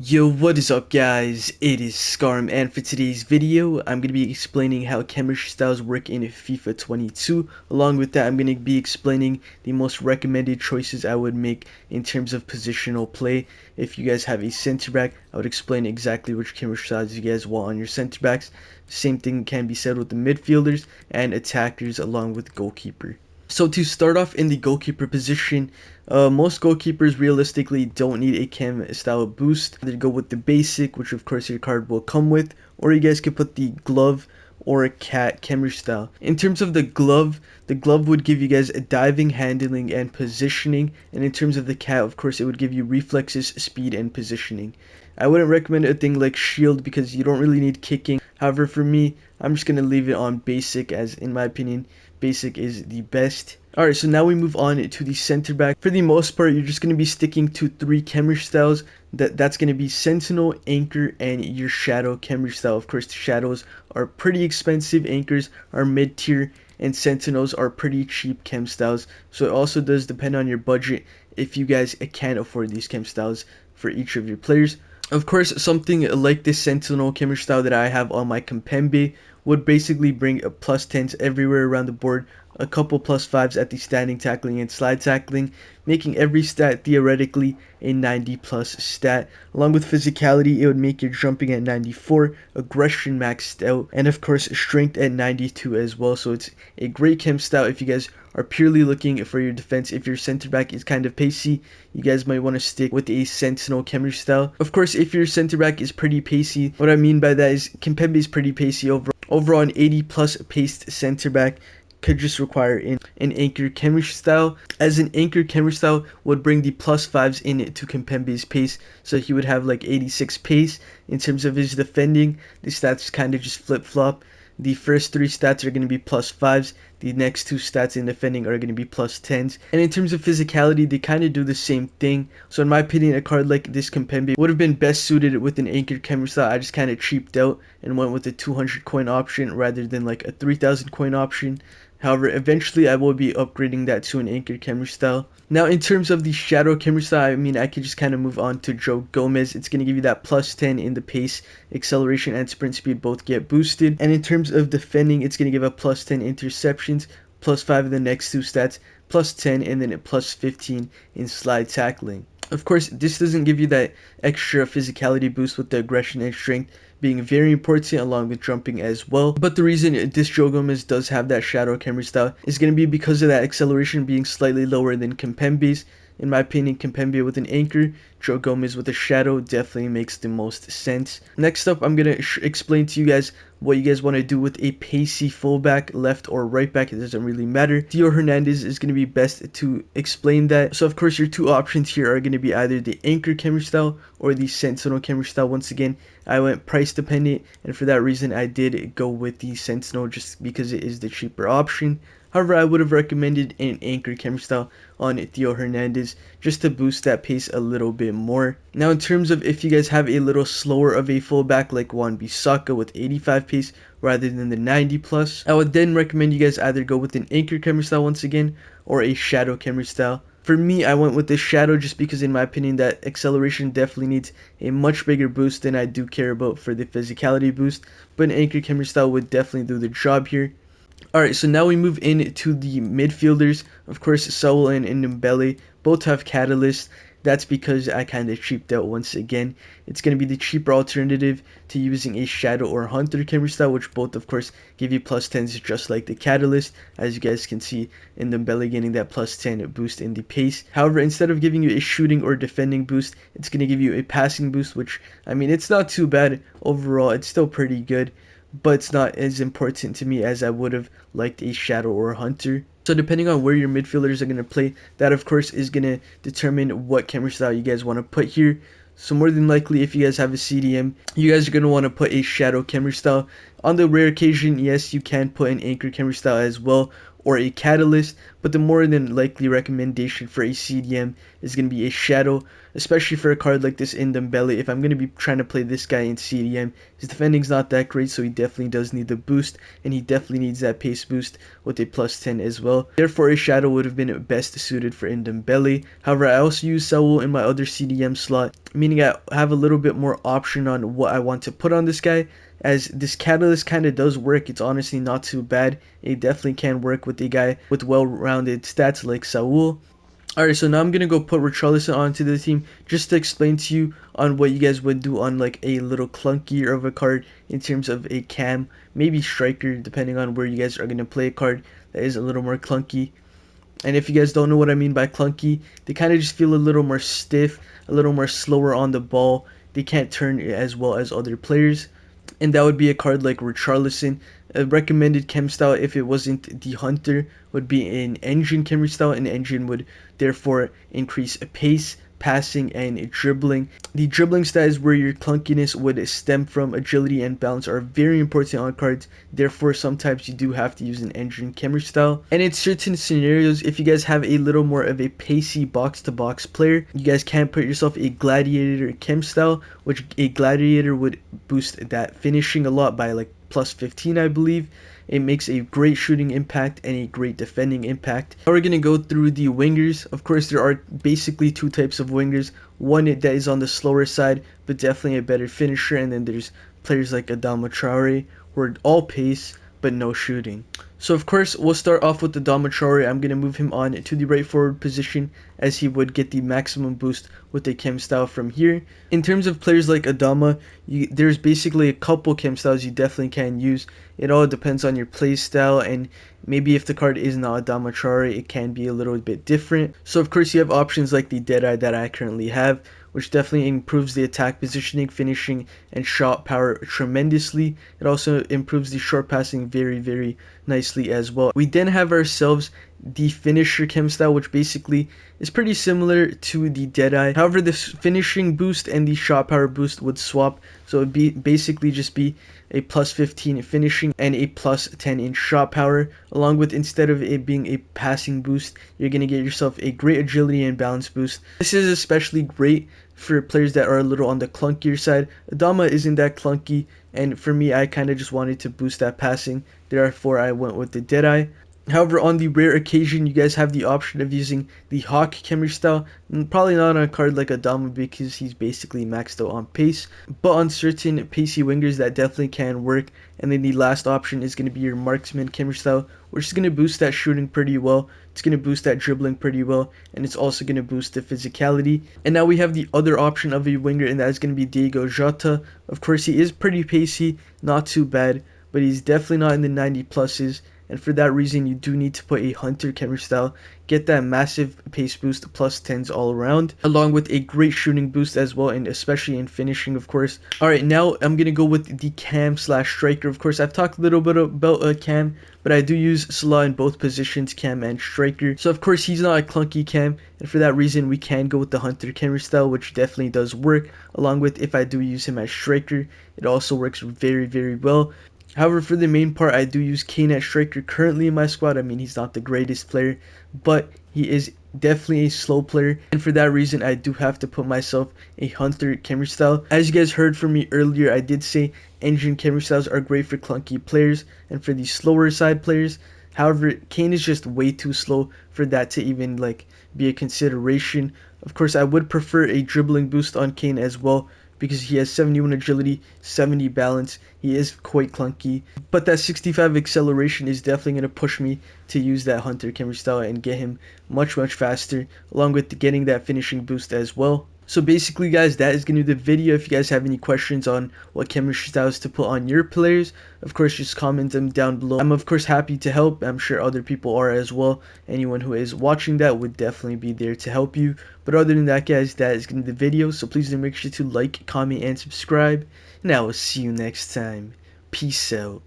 Yo, what is up guys? It is Skaarm, and for today's video, I'm going to be explaining how chemistry styles work in FIFA 22. Along with that, I'm going to be explaining the most recommended choices I would make in terms of positional play. If you guys have a center back, I would explain exactly which chemistry styles you guys want on your center backs. Same thing can be said with the midfielders and attackers along with goalkeeper. So to start off in the goalkeeper position, most goalkeepers realistically don't need a chem style boost. They go with the basic, which of course your card will come with, or you guys could put the glove or a cat chemistry style. In terms of the glove would give you guys a diving, handling, and positioning. And in terms of the cat, of course, it would give you reflexes, speed, and positioning. I wouldn't recommend a thing like shield because you don't really need kicking. However, for me, I'm just going to leave it on basic, as in my opinion, basic is the best. Alright, so now we move on to the center back. For the most part, you're just going to be sticking to 3 chemistry styles. That's going to be Sentinel, Anchor, and your Shadow chemistry style. Of course, the Shadows are pretty expensive, Anchors are mid-tier, and Sentinels are pretty cheap chem styles. So it also does depend on your budget if you guys can't afford these chem styles for each of your players. Of course, something like this Sentinel chemistry style that I have on my Kimpembe would basically bring a +10s everywhere around the board, a couple +5s at the standing tackling and slide tackling, making every stat theoretically a 90+ stat. Along with physicality, it would make your jumping at 94, aggression maxed out, and of course strength at 92 as well. So it's a great chem style if you guys are purely looking for your defense. If your center back is kind of pacey, you guys might want to stick with a Sentinel chemistry style. Of course, if your center back is pretty pacey, what I mean by that is Kimpembe is pretty pacey overall an 80+ paced center back could just require an anchor chemistry style, as an anchor chemistry style would bring the +5s in to Kimpembe's pace. So he would have like 86 pace. In terms of his defending, the stats kind of just flip-flop. The first 3 stats are going to be +5s. The next 2 stats in defending are going to be +10s. And in terms of physicality, they kind of do the same thing. So in my opinion, a card like this Kimpembe would have been best suited with an anchored chemistry style. I just kind of cheaped out and went with a 200 coin option rather than like a 3000 coin option. However, eventually I will be upgrading that to an anchored chemistry style. Now, in terms of the Shadow chemistry style, I mean, I could just kind of move on to Joe Gomez. It's going to give you that +10 in the pace, acceleration, and sprint speed both get boosted. And in terms of defending, it's going to give a +10 interceptions, +5 in the next 2 stats, +10, and then a +15 in slide tackling. Of course, this doesn't give you that extra physicality boost with the aggression and strength being very important along with jumping as well. But the reason this Joe Gomez does have that Shadow chemistry style is going to be because of that acceleration being slightly lower than Kimpembe's. In my opinion, Kimpembe with an anchor, Joe Gomez with a shadow definitely makes the most sense. Next up, I'm going to explain to you guys what you guys want to do with a pacey fullback, left or right back. It doesn't really matter. Theo Hernandez is going to be best to explain that. So of course, your 2 options here are going to be either the anchor chemistry style or the Sentinel chemistry style. Once again, I went price dependent, and for that reason, I did go with the Sentinel just because it is the cheaper option. However, I would have recommended an anchor chemistry style on Theo Hernandez just to boost that pace a little bit more. Now, in terms of if you guys have a little slower of a fullback like Wan-Bissaka with 85 pace rather than the 90+, I would then recommend you guys either go with an anchor chemistry style once again or a Shadow chemistry style. For me, I went with the Shadow just because in my opinion that acceleration definitely needs a much bigger boost than I do care about for the physicality boost, but an anchor chemistry style would definitely do the job here. Alright, so now we move into the midfielders. Of course, Saul and Ndombele both have Catalyst. That's because I kind of cheaped out once again. It's going to be the cheaper alternative to using a Shadow or Hunter chemistry style, which both, of course, give you +10s just like the Catalyst. As you guys can see, Ndombele getting that +10 boost in the pace. However, instead of giving you a shooting or defending boost, it's going to give you a passing boost, which, I mean, it's not too bad overall. It's still pretty good, but it's not as important to me as I would have liked a Shadow or a Hunter. So depending on where your midfielders are going to play, that of course is going to determine what chemistry style you guys want to put here. So more than likely, if you guys have a CDM, you guys are going to want to put a Shadow chemistry style. On the rare occasion, yes, you can put an anchor chemistry style as well, or a catalyst, but the more than likely recommendation for a CDM is going to be a shadow, especially for a card like this in Dembele. If I'm going to be trying to play this guy in CDM, his defending's not that great, so he definitely does need the boost, and he definitely needs that pace boost with a plus 10 as well. Therefore, a shadow would have been best suited for Dembele. However, I also use Saul in my other CDM slot, meaning I have a little bit more option on what I want to put on this guy, as this catalyst kind of does work. It's honestly not too bad. It definitely can work with a guy with well-rounded stats like Saul. Alright, so now I'm gonna go put Richarlison onto the team just to explain to you on what you guys would do on like a little clunkier of a card in terms of a cam, maybe striker, depending on where you guys are gonna play a card that is a little more clunky. And if you guys don't know what I mean by clunky, they kind of just feel a little more stiff, a little more slower on the ball. They can't turn as well as other players. And that would be a card like Richarlison. A recommended chem style, if it wasn't the Hunter, would be an engine chem style. An engine would therefore increase pace, passing, and dribbling. The dribbling stats where your clunkiness would stem from. Agility and balance are very important on cards, therefore sometimes you do have to use an engine chem style. And in certain scenarios, if you guys have a little more of a pacey box-to-box player, you guys can put yourself a gladiator chem style, which a gladiator would boost that finishing a lot by like plus 15, I believe. It makes a great shooting impact and a great defending impact. Now we're going to go through the wingers. Of course, there are basically two types of wingers. One that is on the slower side, but definitely a better finisher. And then there's players like Adama Traore, who are all pace, but no shooting. So of course, we'll start off with Adama Traore. I'm going to move him on to the right forward position, as he would get the maximum boost with a chem style from here. In terms of players like Adama, there's basically a couple chem styles you definitely can use. It all depends on your play style, and maybe if the card is not Adama Traore, it can be a little bit different. So of course, you have options like the Deadeye that I currently have, which definitely improves the attack positioning, finishing, and shot power tremendously. It also improves the short passing very, very nicely as well. We then have ourselves the finisher chem style, which basically is pretty similar to the Deadeye. However, the finishing boost and the shot power boost would swap, so it would basically just be a plus 15 finishing and a plus 10 in shot power, along with, instead of it being a passing boost, you're going to get yourself a great agility and balance boost. This is especially great for players that are a little on the clunkier side. Adama isn't that clunky, and for me, I kind of just wanted to boost that passing, therefore I went with the Deadeye. However, on the rare occasion, you guys have the option of using the Hawk Chemistry style. Probably not on a card like Adama, because he's basically maxed out on pace, but on certain pacey wingers that definitely can work. And then the last option is going to be your Marksman Chemistry style, which is going to boost that shooting pretty well. It's going to boost that dribbling pretty well, and it's also going to boost the physicality. And now we have the other option of a winger, and that is going to be Diego Jota. Of course, he is pretty pacey, not too bad, but he's definitely not in the 90 pluses. And for that reason, you do need to put a Hunter chemistry style, get that massive pace boost, plus 10s all around, along with a great shooting boost as well, and especially in finishing, of course. Alright, now I'm going to go with the cam slash striker. Of course, I've talked a little bit about cam, but I do use Salah in both positions, cam and striker. So of course, he's not a clunky cam, and for that reason, we can go with the Hunter chemistry style, which definitely does work, along with if I do use him as striker, it also works very, very well. However, for the main part, I do use Kane at striker currently in my squad. I mean, he's not the greatest player, but he is definitely a slow player, and for that reason, I do have to put myself a Hunter chemistry style. As you guys heard from me earlier, I did say engine chemistry styles are great for clunky players and for the slower side players. However, Kane is just way too slow for that to even like be a consideration. Of course, I would prefer a dribbling boost on Kane as well, because he has 71 agility, 70 balance. He is quite clunky, but that 65 acceleration is definitely going to push me to use that Hunter chemistry style and get him much, much faster, along with getting that finishing boost as well. So basically, guys, that is going to be the video. If you guys have any questions on what chemistry styles to put on your players, of course, just comment them down below. I'm of course happy to help. I'm sure other people are as well. Anyone who is watching that would definitely be there to help you. But other than that, guys, that is going to be the video. So please do make sure to like, comment, and subscribe. And I will see you next time. Peace out.